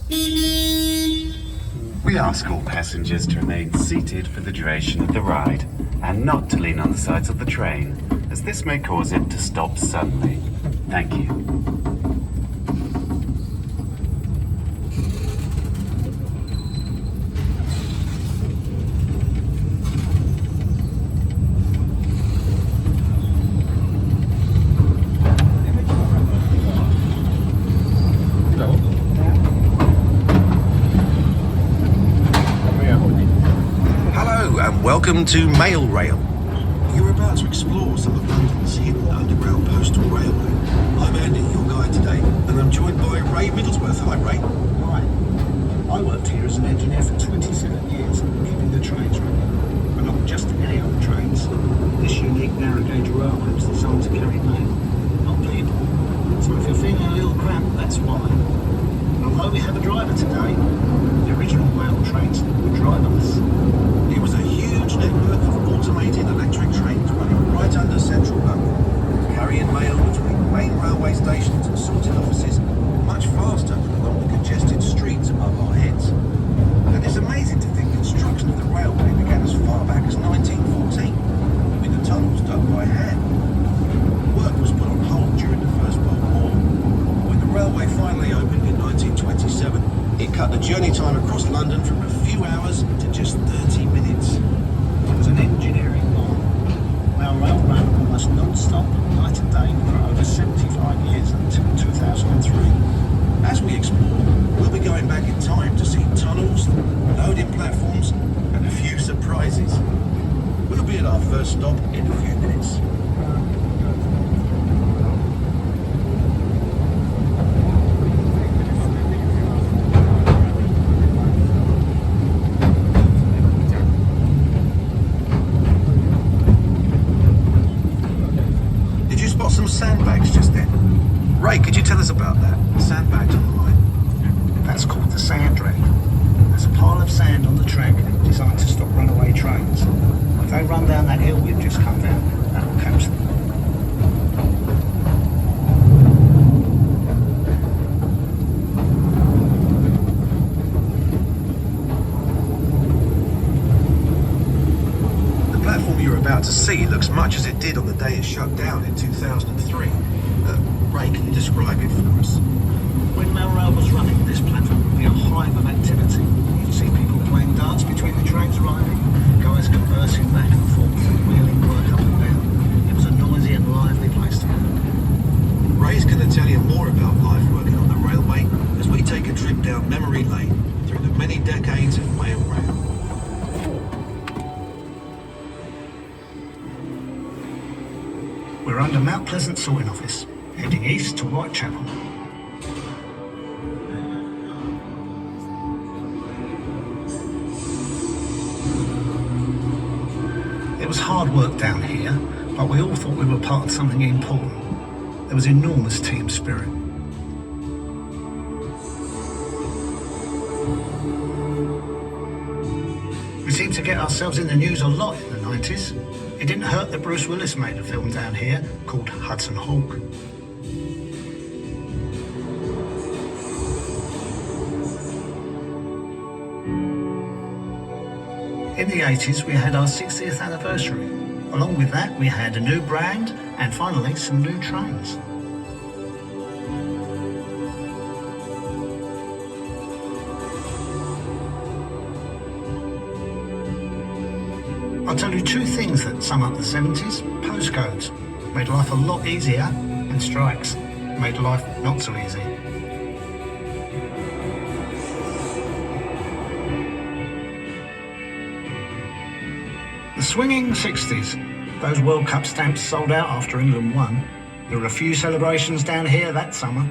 We ask all passengers to remain seated for the duration of the ride and not to lean on the sides of the train, as this may cause it to stop suddenly. Thank you. Welcome to Mail Rail. You're about to explore some of London's hidden underground postal railway. I'm Andy, your guide today, and I'm joined by Ray Middlesworth. Hi, Ray. Hi. I worked here as an engineer for 27 years, keeping the trains running. But not just any old trains. This unique narrow gauge railway was designed to carry mail, not people. So if you're feeling a little cramped, that's why. Although we have a driver today, the original mail trains were driverless. It was a huge network of automated electric trains running right under central London, carrying mail between main railway stations and sorting offices much faster than along the congested streets above our heads. And it's amazing to think construction of the railway began as far back as 1914, with the tunnels dug by hand. Work was put on hold during the First World War. When the railway finally opened in 1927, it cut the journey time across London from a few hours to just 30 minutes. It was an engineering marvel. Rail ran almost non-stop, night and day, for over 75 years until 2003. As we explore, we'll be going back in time to see tunnels, loading platforms, and a few surprises. We'll be at our first stop in a few minutes. Some sandbags just then. Ray, could you tell us about that? Sandbags on the line. That's called the sand drag. There's a pile of sand on the track designed to stop runaway trains. If they run down that hill we've just come down, that will catch them. About to see looks much as it did on the day it shut down in 2003. Ray, can you describe it for us? When Rail was running, this platform would be a hive of activity. You'd see people playing darts between the trains arriving, guys conversing back and forth, wheeling work up and down. It was a noisy and lively place to work. Ray's going to tell you more about life working on the railway as we take a trip down memory lane through the many decades of Mail Rail. We're under Mount Pleasant sorting office, heading east to Whitechapel. It was hard work down here, but we all thought we were part of something important. There was enormous team spirit. We seemed to get ourselves in the news a lot in the 90s. It didn't hurt that Bruce Willis made a film down here called Hudson Hawk. In the 80s, we had our 60th anniversary. Along with that, we had a new brand and finally some new trains. I'll tell you two things that sum up the 70s. Postcodes made life a lot easier, and strikes made life not so easy. The swinging 60s. Those World Cup stamps sold out after England won. There were a few celebrations down here that summer.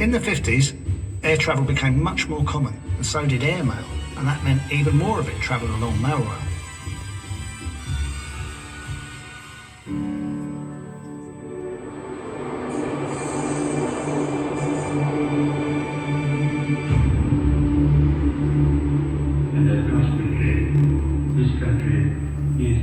In the 50s, air travel became much more common, and so did airmail, and that meant even more of it travelled along Mail Rail. And across the trade, this country is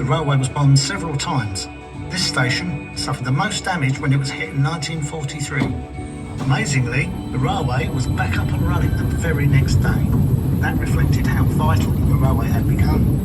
railway was bombed several times. This station suffered the most damage when it was hit in 1943. Amazingly, the railway was back up and running the very next day. That reflected how vital the railway had become.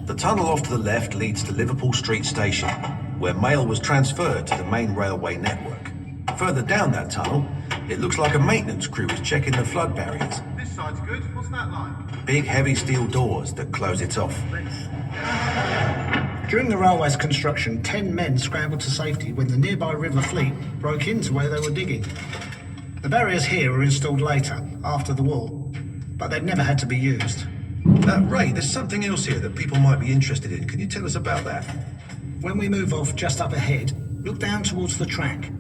The tunnel off to the left leads to Liverpool Street Station, where mail was transferred to the main railway network. Further down that tunnel, it looks like a maintenance crew is checking the flood barriers. This side's good. What's that like? Big heavy steel doors that close it off. During the railway's construction, 10 men scrambled to safety when the nearby River Fleet broke into where they were digging. The barriers here were installed later, after the war, but they'd never had to be used. Ray, there's something else here that people might be interested in. Can you tell us about that? When we move off just up ahead, look down towards the track.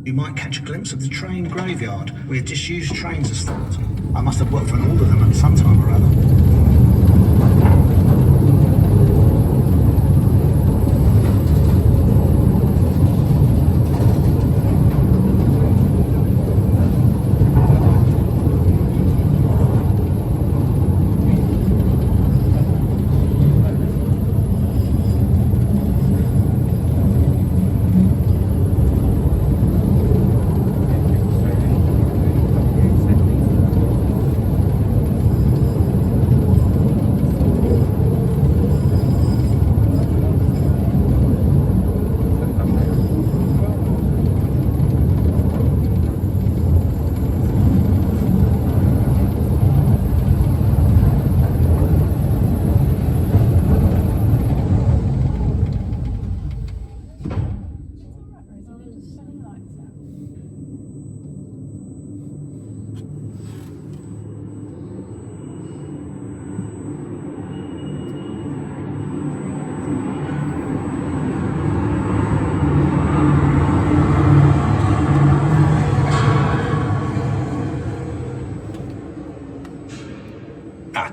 You might catch a glimpse of the train graveyard where disused trains are stored. I must have worked on all of them at some time or other.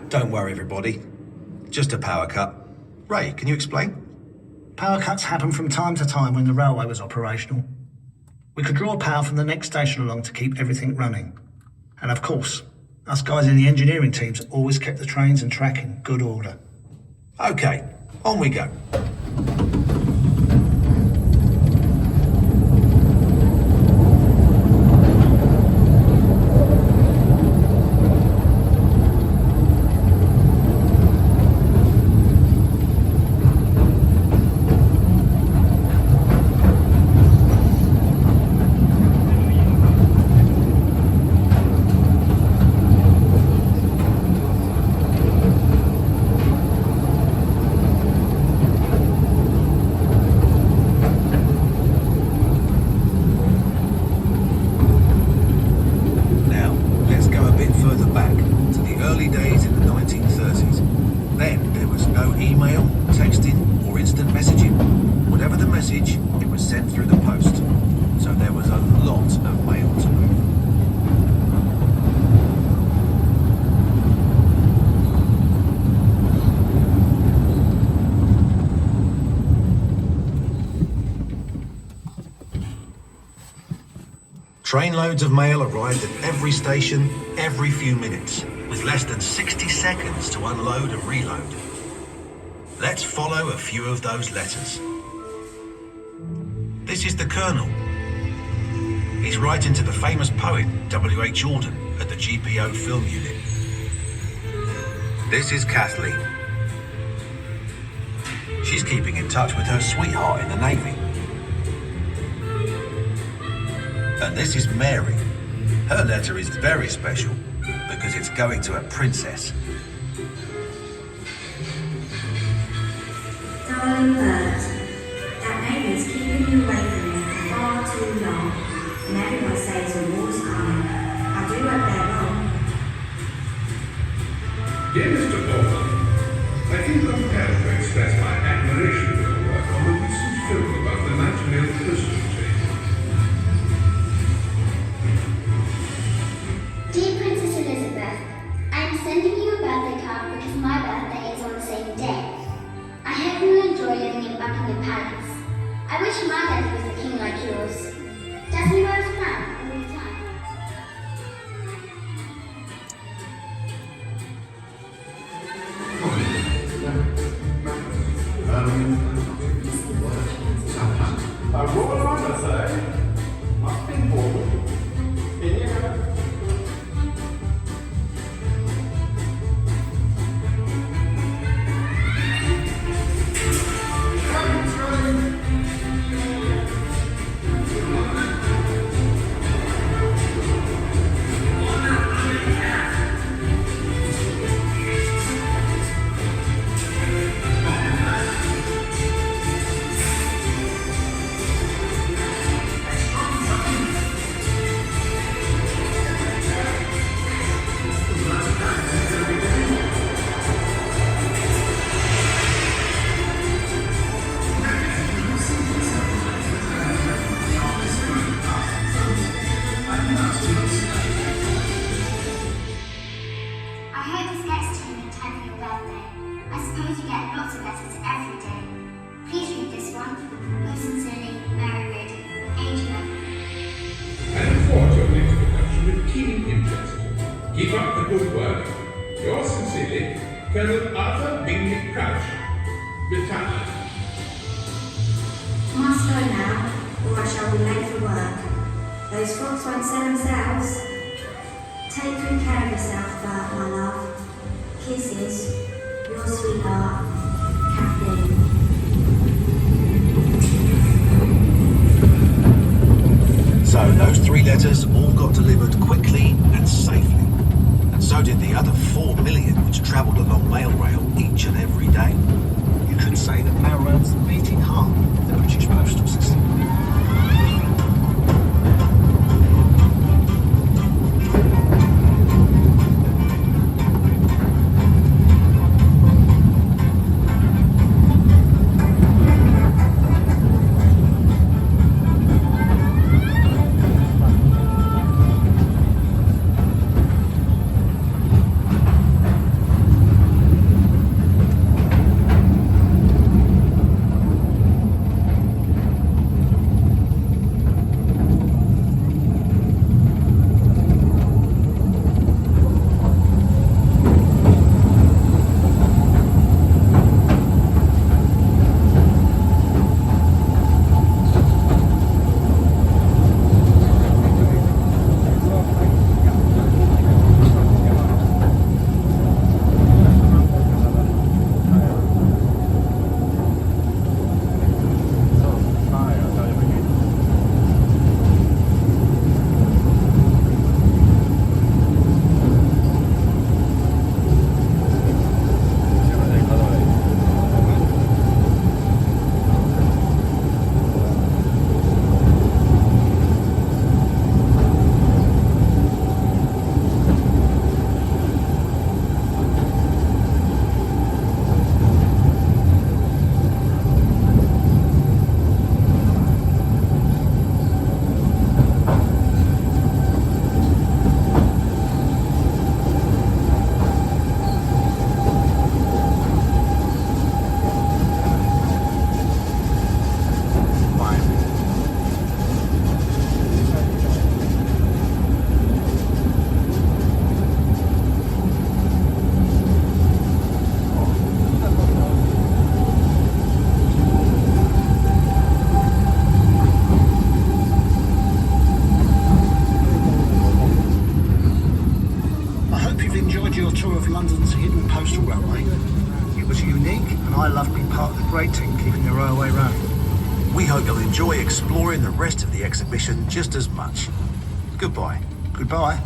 Don't worry, everybody. Just a power cut. Ray, can you explain? Power cuts happen from time to time when the railway was operational. We could draw power from the next station along to keep everything running. And of course, us guys in the engineering teams always kept the trains and track in good order. Okay, on we go. It was sent through the post, so there was a lot of mail to move. Trainloads of mail arrived at every station every few minutes, with less than 60 seconds to unload and reload. Let's follow a few of those letters. This is the Colonel. He's writing to the famous poet W.H. Auden. at the GPO film unit. This is Kathleen. She's keeping in touch with her sweetheart in the Navy. And this is Mary. Her letter is very special because it's going to a princess. Darling bird, that name is keeping you away from me for far too long, and everyone says the war's coming. I do hope they're wrong. Dear Mr. Bowman, I feel compelled to express my admiration for your work on the recent film about the Nightingale prison train. Dear Princess Elizabeth, I am sending you a birthday card because my birthday is on the same day. I hope you will enjoy living in Buckingham Palace. I wish my daddy was a king like yours. Does he wear his crown all the time? A royal honor, sir. Must be forward. In your I hope this gets to you in time for your birthday. I suppose you get lots of letters every day. Please read this one. Yours sincerely, Mary Reardon, age 11. and watch your next production with keen interest. Keep up the good work. Yours sincerely, Colonel Arthur Bingley Crouch, retired. Must go now, or I shall be late for work. Those frocks won't sell themselves. Take good care of yourself, Bert, my love. Kisses, your sweetheart, Kathleen. So those 3 letters all got delivered quickly and safely. And so did the other 4 million which travelled along mail rail each and every day. You could say that mail rail's the beating heart of the British postal system. was a hidden postal railway. It was unique, and I loved being part of the great team keeping the railway running. We hope you'll enjoy exploring the rest of the exhibition just as much. Goodbye. Goodbye.